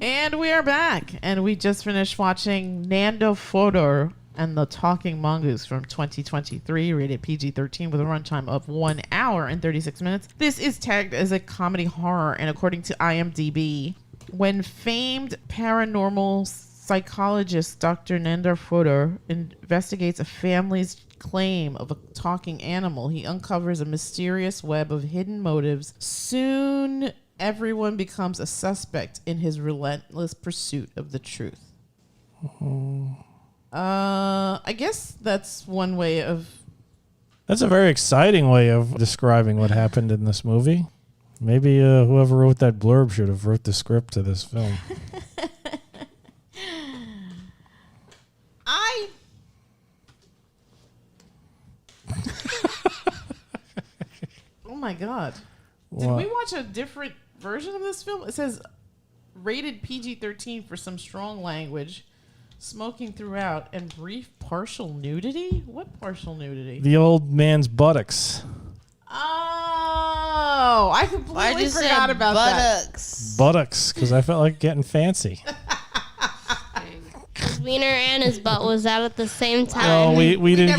And we are back. And we just finished watching Nandor Fodor and the Talking Mongoose from 2023, rated PG-13 with a runtime of 1 hour and 36 minutes. This is tagged as a comedy horror, and according to IMDb, when famed paranormal psychologist Dr. Nandor Fodor investigates a family's claim of a talking animal, he uncovers a mysterious web of hidden motives. Soon, everyone becomes a suspect in his relentless pursuit of the truth. I guess that's one way of... That's a very exciting way of describing what happened in this movie. Maybe whoever wrote that blurb should have wrote the script to this film. Oh my God. Did we watch a different version of this film? It says rated PG-13 for some strong language, smoking throughout, and brief partial nudity? What partial nudity? The old man's buttocks. Oh, I completely forgot about buttocks? Buttocks, because I felt like getting fancy. His wiener and his butt was out at the same time. Oh, we didn't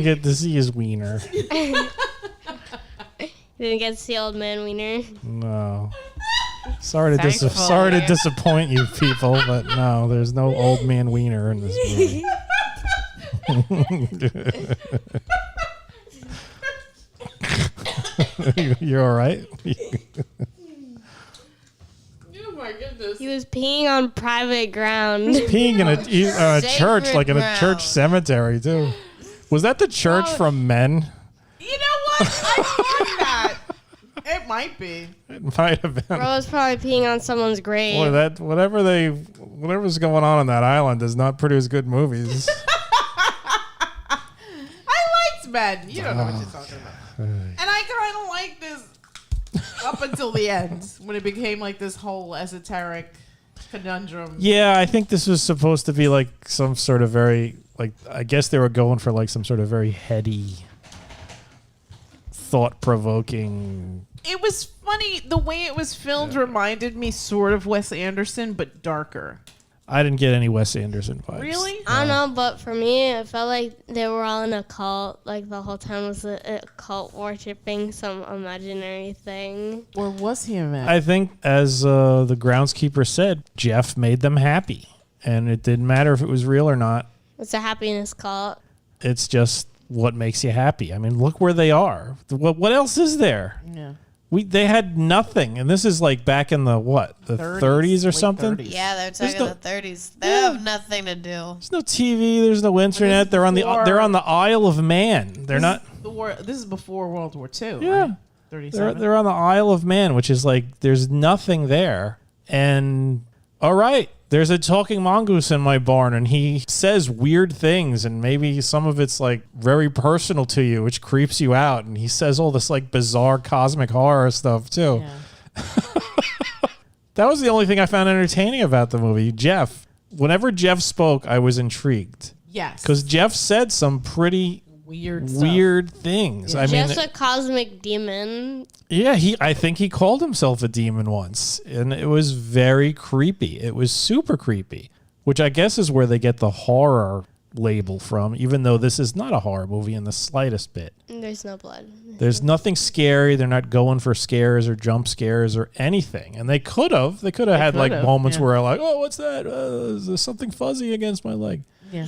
get to see his wiener. Didn't get to see old man wiener. No. Sorry to disappoint you people, but no, there's no old man wiener in this movie. You're all right? Oh my goodness. He was peeing on private ground. He was peeing in a church, like in a church cemetery, too. Was that the church from Men? You know what? I thought that. It might be. It might have been. Bro was probably peeing on someone's grave. Boy, whatever's going on that island does not produce good movies. I liked Men. You don't know what you're talking about. And I kind of liked this up until the end, when it became like this whole esoteric conundrum. Yeah, I think this was supposed to be like some sort of very, like, I guess they were going for like some sort of very heady, thought-provoking. It was funny. The way it was filmed reminded me sort of Wes Anderson, but darker. I didn't get any Wes Anderson vibes. Really? I don't know, but for me, it felt like they were all in a cult. Like the whole time was a cult worshipping some imaginary thing. Or was he a man? I think, as the groundskeeper said, Jeff made them happy. And it didn't matter if it was real or not. It's a happiness cult. It's just what makes you happy. I mean, look where they are. What else is there? Yeah. They had nothing, and this is like back in the 30s or something. 30s. Yeah, they're talking the 30s. They have nothing to do. There's no TV. There's no internet. They're on the Isle of Man. They're not. This is before World War II. Yeah, right? 37. They're on the Isle of Man, which is like there's nothing there. And all right, there's a talking mongoose in my barn, and he says weird things, and maybe some of it's like very personal to you, which creeps you out. And he says all this like bizarre cosmic horror stuff too. Yeah. That was the only thing I found entertaining about the movie. Jeff, whenever Jeff spoke, I was intrigued. Yes, because Jeff said some pretty weird things. Yeah. Jeff's a cosmic demon. Yeah, I think he called himself a demon once, and it was very creepy. It was super creepy, which I guess is where they get the horror label from, even though this is not a horror movie in the slightest bit. There's no blood. There's nothing scary. They're not going for scares or jump scares or anything. And they could have. They could have had like moments where like, oh, what's that? Is there something fuzzy against my leg? Yeah.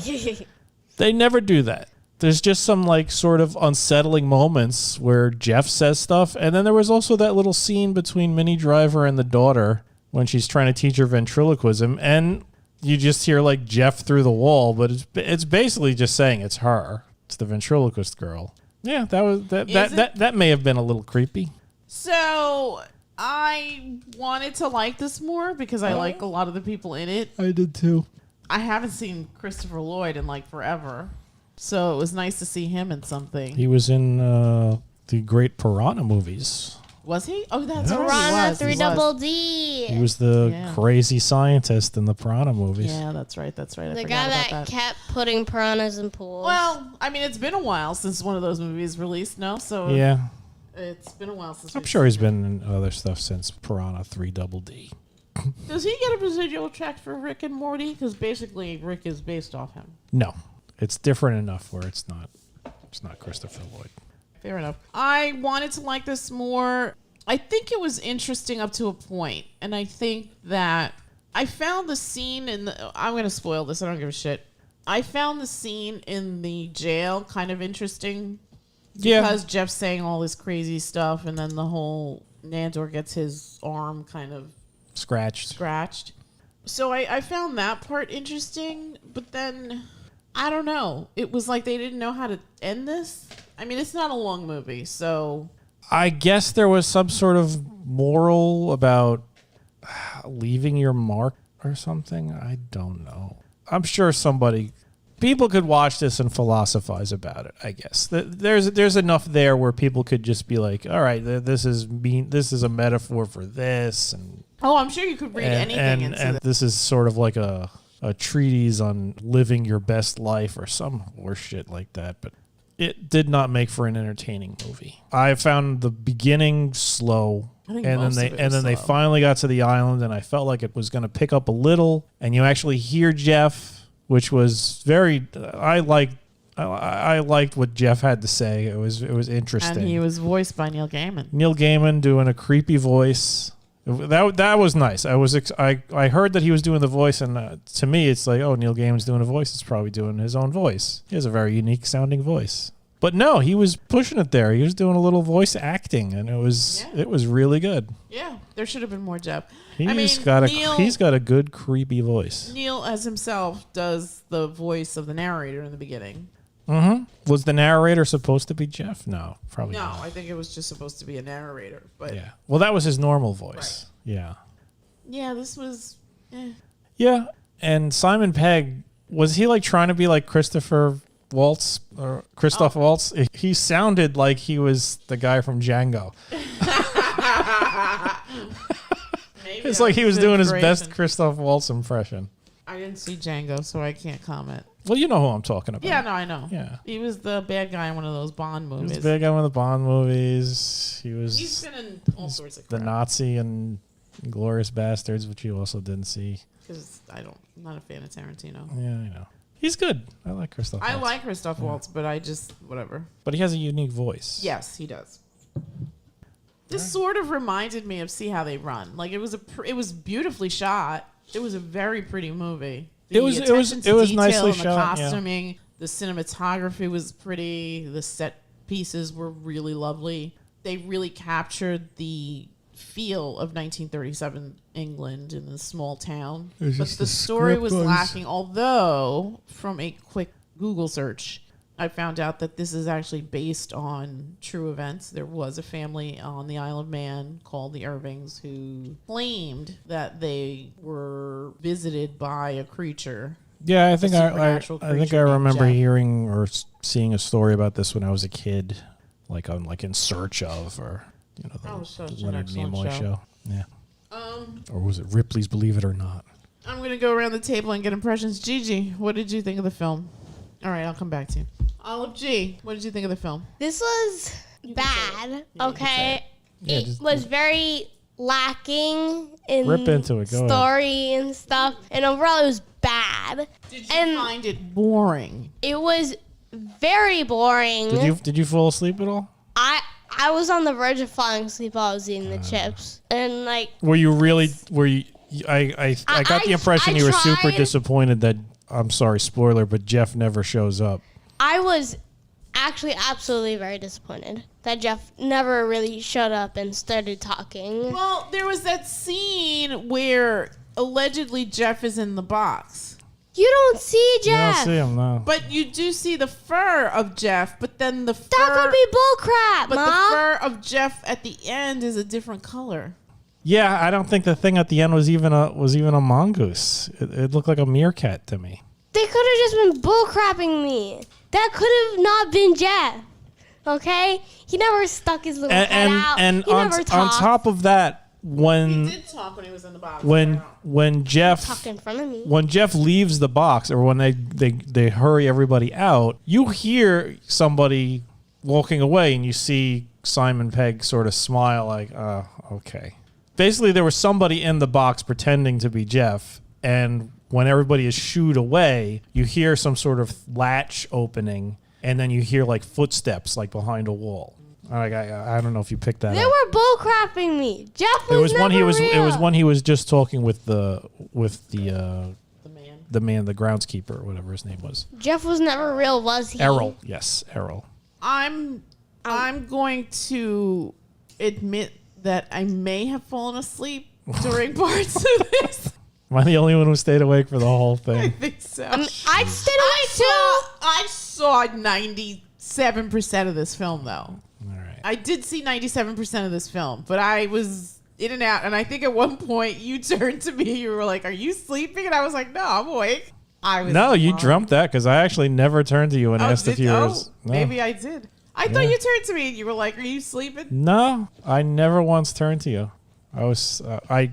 They never do that. There's just some like sort of unsettling moments where Jeff says stuff. And then there was also that little scene between Minnie Driver and the daughter when she's trying to teach her ventriloquism. And you just hear like Jeff through the wall, but it's basically just saying it's her. It's the ventriloquist girl. Yeah, that may have been a little creepy. So I wanted to like this more because I like a lot of the people in it. I did too. I haven't seen Christopher Lloyd in like forever. So it was nice to see him in something. He was in the great Piranha movies. Was he? Oh, that's right. Piranha 3 Double D. He was the crazy scientist in the Piranha movies. Yeah, that's right. That's right. The guy that kept putting piranhas in pools. Well, I mean, it's been a while since one of those movies released, no? So yeah, it's been a while since. I'm sure he's been in other stuff since Piranha 3 Double D. Does he get a residual check for Rick and Morty? Because basically Rick is based off him. No, it's different enough where it's not Christopher Lloyd. Fair enough. I wanted to like this more. I think it was interesting up to a point, and I think that I found the scene in the... I'm going to spoil this. I don't give a shit. I found the scene in the jail kind of interesting. Yeah. Because Jeff's saying all this crazy stuff, and then the whole Nandor gets his arm kind of scratched. So I found that part interesting, but then I don't know. It was like they didn't know how to end this. I mean, it's not a long movie, so... I guess there was some sort of moral about leaving your mark or something. I don't know. I'm sure people could watch this and philosophize about it, I guess. There's enough there where people could just be like, all right, this is a metaphor for this. And I'm sure you could read anything into and this is sort of like a treatise on living your best life or some horse shit like that. But it did not make for an entertaining movie. I found the beginning slow, and then they finally got to the island, and I felt like it was going to pick up a little, and you actually hear Jeff, which was very. I liked what Jeff had to say. It was interesting. And he was voiced by Neil Gaiman. Neil Gaiman doing a creepy voice. That was nice. I heard that he was doing the voice, and to me, it's like, oh, Neil Gaiman's doing a voice. It's probably doing his own voice. He has a very unique sounding voice. But no, he was pushing it there. He was doing a little voice acting, and it was really good. Yeah, there should have been more Jeff. He's got a good creepy voice. Neil, as himself, does the voice of the narrator in the beginning. Mm-hmm. Was the narrator supposed to be Jeff? No, probably not. No, I think it was just supposed to be a narrator. But yeah, well, that was his normal voice. Right. Yeah. Yeah, this was. Yeah, and Simon Pegg, was he like trying to be like Christopher Waltz or Christoph Waltz? He sounded like he was the guy from Django. It's like he was doing his best Christoph Waltz impression. I didn't see Django, so I can't comment. Well, you know who I'm talking about. Yeah, no, I know. Yeah. He was the bad guy in one of those Bond movies. He was the bad guy in one of the Bond movies. He's been in all sorts of crap. The Nazi and Glorious Bastards, which you also didn't see. Because I'm not a fan of Tarantino. Yeah, I know. He's good. I like Christoph Waltz. I like Christoph Waltz, but I just, whatever. But he has a unique voice. Yes, he does. This sort of reminded me of See How They Run. Like, it was beautifully shot. It was a very pretty movie. It was nicely shot. The costuming, the cinematography was pretty. The set pieces were really lovely. They really captured the feel of 1937 England in a small town. But the story was lacking. Although, from a quick Google search, I found out that this is actually based on true events. There was a family on the Isle of Man called the Irvings who claimed that they were visited by a creature. Yeah, I think I remember hearing or seeing a story about this when I was a kid, like on In Search of, or the Leonard Nimoy show. Yeah. Or was it Ripley's Believe It or Not? I'm gonna go around the table and get impressions. Gigi, what did you think of the film? All right, I'll come back to you. Olive G, what did you think of the film? This was bad, okay? It was very lacking in Rip into it. Go story ahead. And stuff. And overall, it was bad. Did you find it boring? It was very boring. Did you fall asleep at all? I was on the verge of falling asleep while I was eating the chips. And like... Were you really... I got the impression you were super disappointed that... I'm sorry, spoiler, but Jeff never shows up. I was actually absolutely very disappointed that Jeff never really showed up and started talking. Well, there was that scene where allegedly Jeff is in the box. You don't see Jeff. You don't see him, no. But you do see the fur of Jeff, but then the fur... That could be bullcrap, But Ma. the fur of Jeff at the end is a different color. Yeah, I don't think the thing at the end was even a mongoose. It looked like a meerkat to me. They could have just been bullcrapping me. That could have not been Jeff. Okay? He never stuck his little head out. And he never on talked. top of that, when he did talk when he was in the box. When Jeff talked in front of me. When Jeff leaves the box, or when they hurry everybody out, you hear somebody walking away, and you see Simon Pegg sort of smile like, okay. basically there was somebody in the box pretending to be Jeff, and when everybody is shooed away, you hear some sort of latch opening, and then you hear like footsteps like behind a wall. I don't know if you picked that They up. were bullcrapping me. Jeff was It was never one he was. real. It was one he was just talking with the man. the groundskeeper, or whatever his name was. Jeff was never real, was he? Errol, yes, Errol. I'm going to admit that I may have fallen asleep during parts of this. Am I the only one who stayed awake for the whole I thing? think so. I stayed awake too. I saw 97% of this film, though. All right. I did see 97% of this film, but I was in and out. And I think at one point you turned to me, you were like, "Are you sleeping?" And I was like, "No, I'm awake." No, you dreamt that because I actually never turned to you and asked if you were. No. Maybe I did. I thought you turned to me and you were like, "Are you sleeping?" No, I never once turned to you. I was.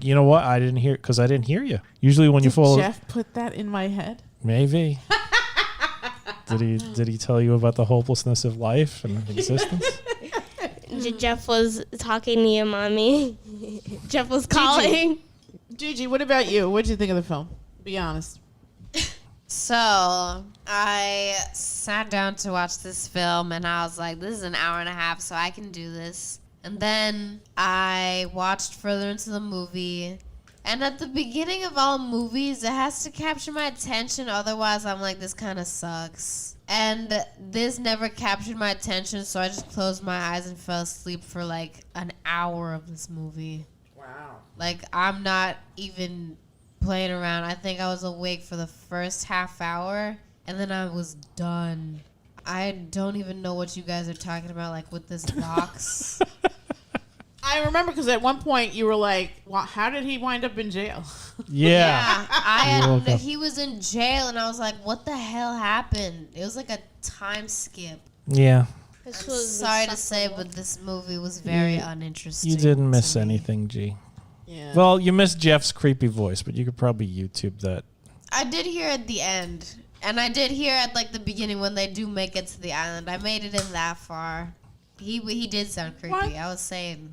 You know what? I didn't hear because I didn't hear you. Usually when you fall. Jeff put that in my head. Maybe. Did he tell you about the hopelessness of life and existence? Jeff was talking to your mommy. Jeff was calling. Gigi, what about you? What did you think of the film? Be honest. So I sat down to watch this film and I was like, this is an hour and a half, so I can do this. And then I watched further into the movie. And at the beginning of all movies, it has to capture my attention. Otherwise, I'm like, this kind of sucks. And this never captured my attention, so I just closed my eyes and fell asleep for like an hour of this movie. Wow. Like, I'm not even playing around. I think I was awake for the first half hour, and then I was done. I don't even know what you guys are talking about, like, with this box. I remember because at one point you were like, well, how did he wind up in jail? Yeah. He was in jail, and I was like, what the hell happened? It was like a time skip. Yeah. This I'm was sorry to say, but this movie was very uninteresting. You didn't miss to me. anything, G. Yeah. Well, you missed Jeff's creepy voice, but you could probably YouTube that. I did hear at the end, and I did hear at like the beginning when they do make it to the island. I made it in that far. He did sound creepy. What? I was saying.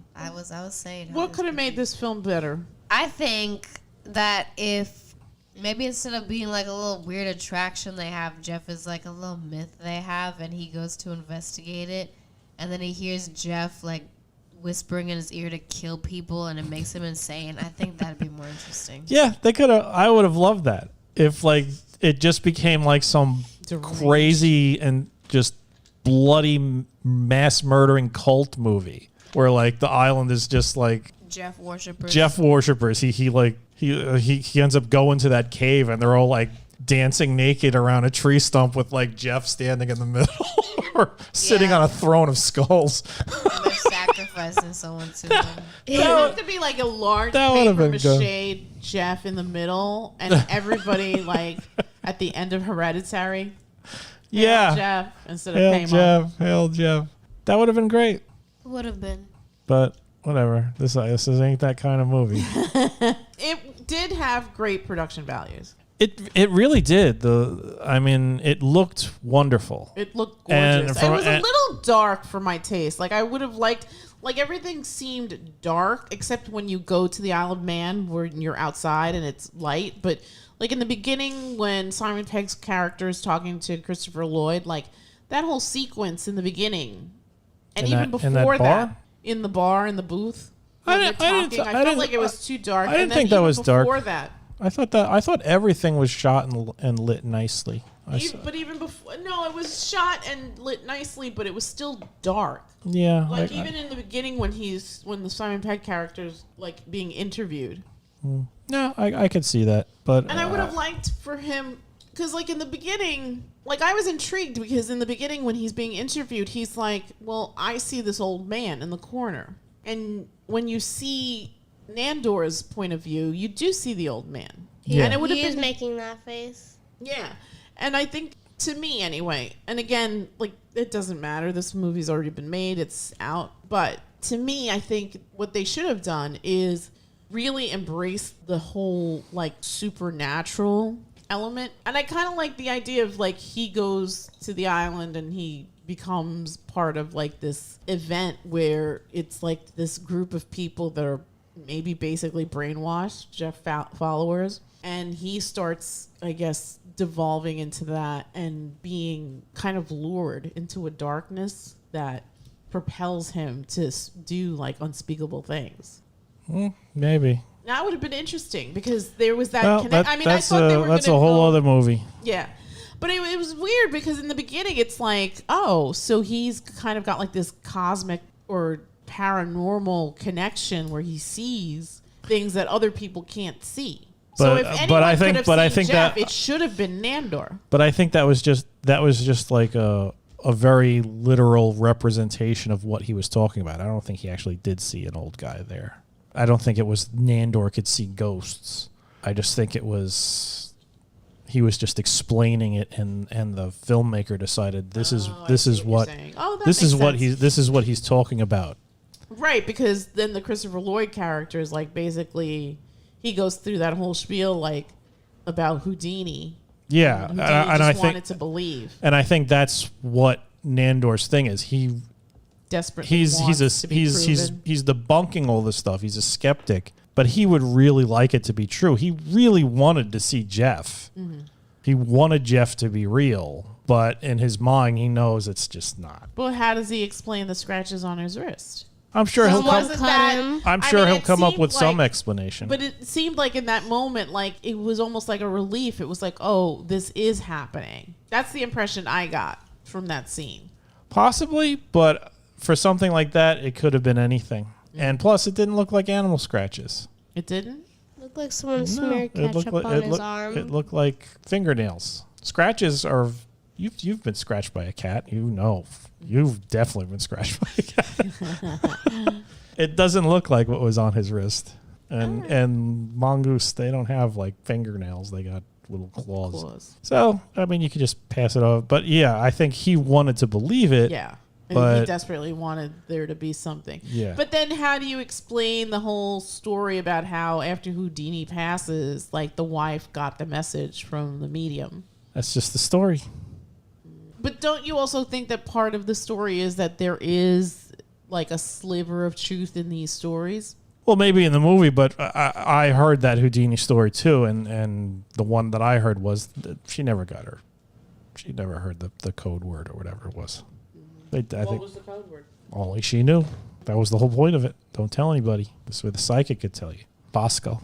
What could have made this film better? I think that if maybe instead of being like a little weird attraction they have, Jeff is like a little myth they have, and he goes to investigate it, and then he hears Jeff like whispering in his ear to kill people, and it makes him insane. I think that'd be more interesting. Yeah, they could have. I would have loved that if like it just became like some crazy and just bloody mass murdering cult movie where like the island is just like Jeff worshippers. He ends up going to that cave and they're all like dancing naked around a tree stump with like Jeff standing in the middle or sitting on a throne of skulls. They're sacrificing someone to them. It would have to be like a large That would have paper been good. mache Jeff in the middle and everybody like at the end of Hereditary. Yeah. Hail Jeff instead of Paimon. Hail Jeff. That would have been great. Would have been. But whatever. This ain't that kind of movie. It did have great production values. It really did. It looked wonderful. It looked And gorgeous. from- It was a little dark for my taste. Like I would have liked, like everything seemed dark except when you go to the Isle of Man where you're outside and it's light. But like in the beginning when Simon Pegg's character is talking to Christopher Lloyd, like that whole sequence in the beginning, and In even that- in before that bar? in the bar in the booth. I when didn't- they're I didn't- talking, I I felt didn't- like it was too dark. I didn't and then think that even was dark. before that. I thought everything was shot and lit nicely. But even before, no, it was shot and lit nicely, but it was still dark. Yeah. Like even in the beginning when the Simon Pegg character's like being interviewed. No, I could see that, but And I would have liked for him, because like in the beginning, like I was intrigued because in the beginning when he's being interviewed, he's like, well, I see this old man in the corner. And when you see Nandor's point of view, you do see the old man. Yeah. And it would have He is been making that face. Yeah. And I think, to me anyway, and again, like, it doesn't matter. This movie's already been made. It's out. But to me, I think what they should have done is really embrace the whole, like, supernatural element. And I kind of like the idea of, like, he goes to the island and he becomes part of, like, this event where it's, like, this group of people that are maybe basically brainwashed Jeff followers. And he starts, I guess, devolving into that and being kind of lured into a darkness that propels him to do like unspeakable things. Maybe. That would have been interesting because there was that Well, connect. I mean, I thought they were that's a gonna whole go, other movie. Yeah. But it was weird because in the beginning it's like, oh, so he's kind of got like this cosmic or paranormal connection where he sees things that other people can't see. So if anyone could have seen Jeff, it should have been Nandor. But I think that was just like a very literal representation of what he was talking about. I don't think he actually did see an old guy there. I don't think it was Nandor could see ghosts. I just think it was he was just explaining it, and the filmmaker decided this is what he's talking about. Right, because then the Christopher Lloyd character is like basically he goes through that whole spiel like about Houdini. Yeah, Houdini and I wanted think to believe. And I think that's what Nandor's thing is. He desperately he's debunking all this stuff. He's a skeptic, but he would really like it to be true. He really wanted to see Jeff. Mm-hmm. He wanted Jeff to be real, but in his mind, he knows it's just not. Well, how does he explain the scratches on his wrist? I'm sure he'll come. I'm sure he'll come up with some explanation. But it seemed like in that moment, like it was almost like a relief. It was like, oh, this is happening. That's the impression I got from that scene. Possibly, but for something like that, it could have been anything. Mm-hmm. And plus, it didn't look like animal scratches. It didn't? It looked like someone smeared ketchup on his arm. It looked like fingernails. Scratches are... You've been scratched by a cat. You know. You've definitely been scratched by a cat. It doesn't look like what was on his wrist. And Mongoose, they don't have like fingernails. They got little claws. So, I mean, you could just pass it off. But yeah, I think he wanted to believe it. Yeah. And he desperately wanted there to be something. Yeah. But then how do you explain the whole story about how after Houdini passes, like the wife got the message from the medium? That's just the story. But don't you also think that part of the story is that there is like a sliver of truth in these stories? Well, maybe in the movie, but I heard that Houdini story too, and the one that I heard was that she never heard the code word or whatever it was. What was the code word? Only she knew. That was the whole point of it. Don't tell anybody. This is where the psychic could tell you. Bosco.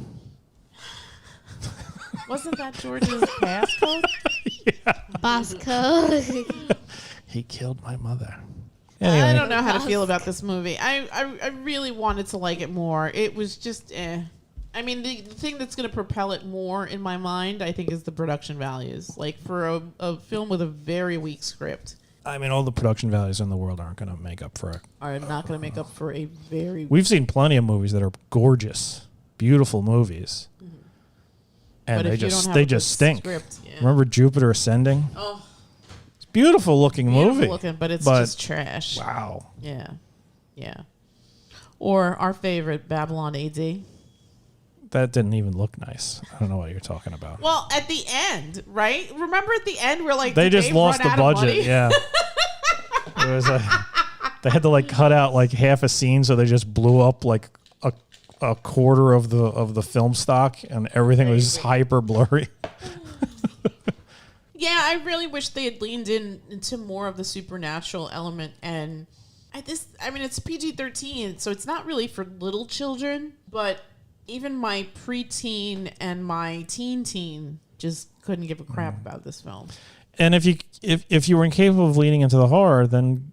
Wasn't that George's passcode? Yeah. Bosco. He killed my mother. Anyway. I don't know how to feel about this movie. I really wanted to like it more. It was just I mean, the thing that's going to propel it more in my mind, I think, is the production values. Like for a film with a very weak script. I mean, all the production values in the world aren't going to make up for it. Are not going to make up for a very... We've seen plenty of movies that are gorgeous, beautiful movies. Mm-hmm. And they just stink. Script, yeah. Remember Jupiter Ascending? Oh. It's a beautiful looking movie. Beautiful looking, but it's just trash. Wow. Yeah. Yeah. Or our favorite, Babylon AD. That didn't even look nice. I don't know what you're talking about. Well, at the end, right? Remember at the end we're like... They just lost the budget, yeah. It was they had to like cut out like half a scene, so they just blew up like a quarter of the film stock, and everything was just hyper blurry. Yeah, I really wish they had leaned into more of the supernatural element. And I mean, it's PG-13, so it's not really for little children, but even my preteen and my teen just couldn't give a crap about this film. And if you were incapable of leaning into the horror, then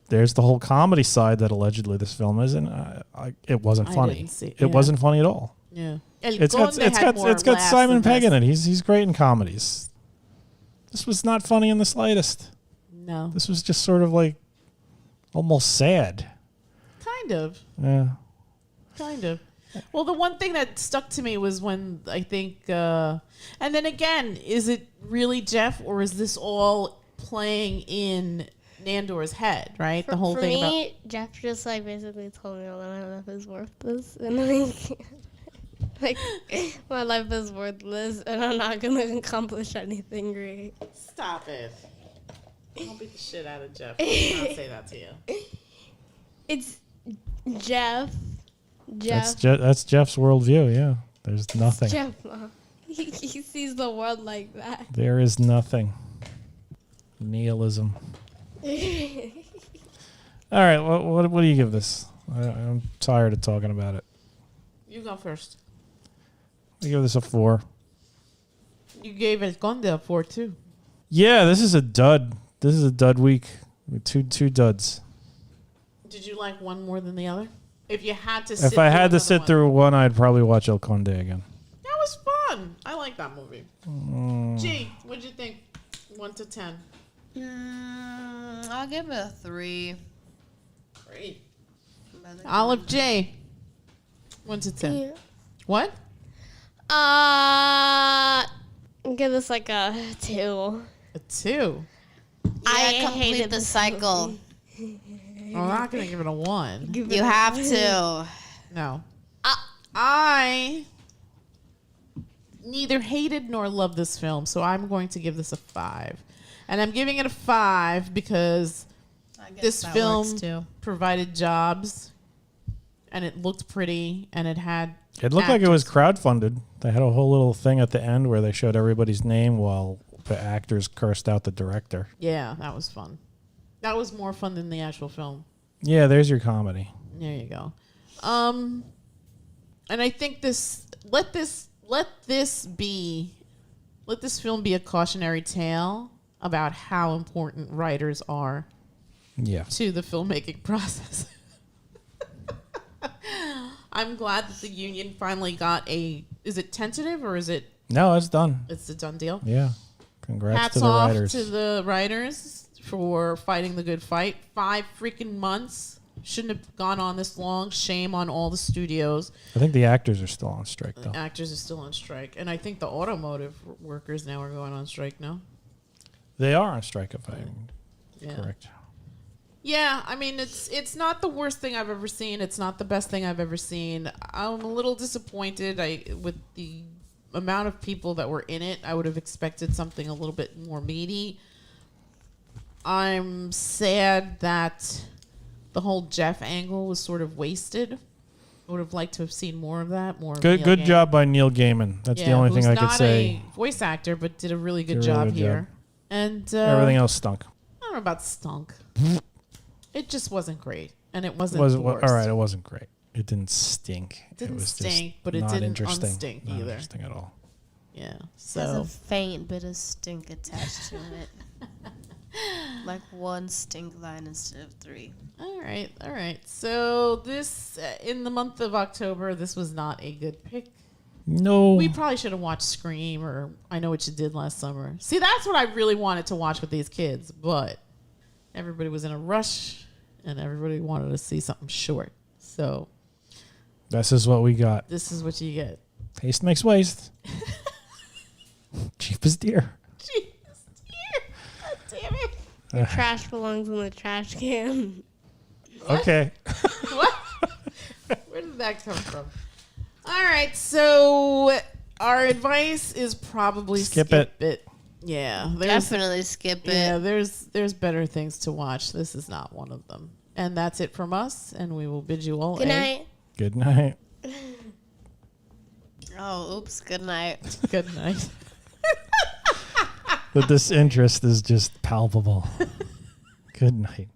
there's the whole comedy side that allegedly this film is, and it wasn't funny. It wasn't funny at all. Yeah, it's got Simon Pegg in it. He's great in comedies. This was not funny in the slightest. No, this was just sort of like almost sad. Kind of. Yeah. Kind of. Well, the one thing that stuck to me was when I think, and then again, is it really Jeff, or is this all playing in Nandor's head, right? The whole thing about... For me, Jeff just like basically told me all that my life is worthless, and like my life is worthless, and I'm not going to accomplish anything great. Stop it. I'll beat the shit out of Jeff. I will not say that to you. It's Jeff Jeff. That's Jeff's worldview. Yeah, there's nothing. Jeff, he sees the world like that. There is nothing. Nihilism. All right, what do you give this? I'm tired of talking about it. You go first. I give this a 4. You gave El Conde a 4 too. Yeah, this is a dud. This is a dud week. Two duds. Did you like one more than the other? If you had to, If I had to sit through one, I'd probably watch El Conde again. That was fun. I like that movie. G, what'd you think? 1 to 10. I'll give it a 3. Great. Olive J. 1 to 10. Yeah. What? Give this like a 2. A 2. I complete hated the this cycle. I'm not gonna give it a 1. You have to. No. I neither hated nor loved this film, so I'm going to give this a 5. And I'm giving it a 5 because this film provided jobs, and it looked pretty, and it had. It looked like it was crowdfunded. They had a whole little thing at the end where they showed everybody's name while the actors cursed out the director. Yeah, that was fun. That was more fun than the actual film. Yeah, there's your comedy. There you go. And I think let this film be a cautionary tale about how important writers are to the filmmaking process. I'm glad that the union finally got is it tentative or is it? No, it's done. It's a done deal. Yeah. Congrats Hats to the off writers. to the writers for fighting the good fight. 5 freaking months. Shouldn't have gone on this long. Shame on all the studios. I think the actors are still on strike, though. The actors are still on strike. And I think the automotive workers now are going on strike now. They are on strike, if I'm correct. Yeah, I mean, it's not the worst thing I've ever seen. It's not the best thing I've ever seen. I'm a little disappointed with the amount of people that were in it. I would have expected something a little bit more meaty. I'm sad that the whole Jeff angle was sort of wasted. I would have liked to have seen more of that. Good job by Neil Gaiman. That's the only thing I could say. Not a voice actor, but did a really good job here. And everything else stunk. I don't know about stunk. It just wasn't great, and it wasn't. All right, it wasn't great. It didn't stink. It was stink, but it didn't interesting. unstink either. Not interesting at all. Yeah. There's So a faint bit of stink attached to it. Like 1 stink line instead of 3. all right. So this in the month of October, this was not a good pick. No. We probably should have watched Scream or I Know What You Did Last Summer. See, that's what I really wanted to watch with these kids, but everybody was in a rush and everybody wanted to see something short. So this is what we got. this is what you get. Taste makes waste. Cheap as deer. Jeez, dear. God damn it. The trash belongs in the trash can. Okay. What? Where did that come from? All right, so our advice is probably skip it. Yeah, Definitely skip it. Yeah, there's better things to watch. This is not one of them. And that's it from us, and we will bid you all Good night. Good night. Oh, oops. Good night. Good night. The disinterest is just palpable. Good night.